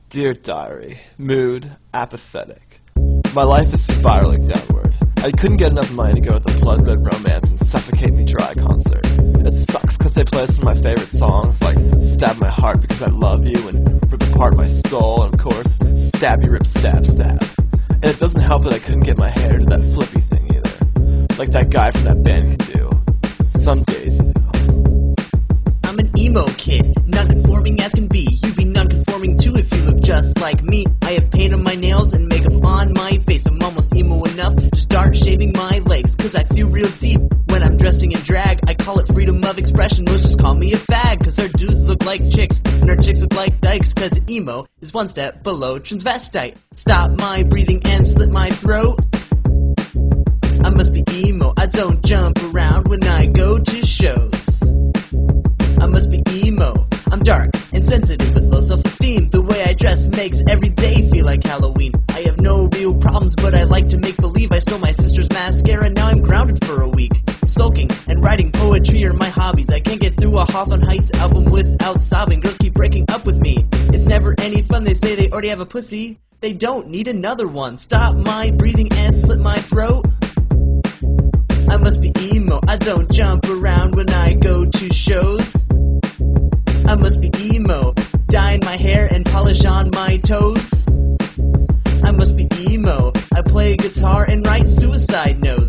Dear Diary, mood apathetic. My life is spiraling downward. I couldn't get enough money to go to the Blood Red Romance and Suffocate Me Dry concert. It sucks because they play some of my favorite songs like Stab My Heart Because I Love You and Rip Apart My Soul and of course Stabby Rip Stab Stab. And it doesn't help that I couldn't get my hair to that flippy thing either. Like that guy from that band can do. Some days, you know. I'm an emo kid, non-conforming as can be. You'd be non-conforming too if you look just like me. I have paint on my nails and makeup on my face. I'm almost emo enough to start shaving my legs, cause I feel real deep when I'm dressing in drag. I call it freedom of expression, most just call me a fag. Cause our dudes look like chicks, and our chicks look like dykes. Cause emo is one step below transvestite. Stop my breathing and slit my throat. I must be emo, I don't jump around when I go to shows. I must be emo, I'm dark and sensitive with low self-esteem. The way I dress makes every day feel like Halloween. I have no real problems, but I like to make believe. I stole my sister's mascara, now I'm grounded for a week. Sulking and writing poetry are my hobbies. I can't get through a Hawthorne Heights album without sobbing. Girls keep breaking up with me, it's never any fun. They say they already have a pussy, they don't need another one. Stop my breathing and slit my throat. I must be emo, I don't jump around when I go to shows. I must be emo, dyeing my hair and polish on my toes. I must be emo, I play guitar and write suicide notes.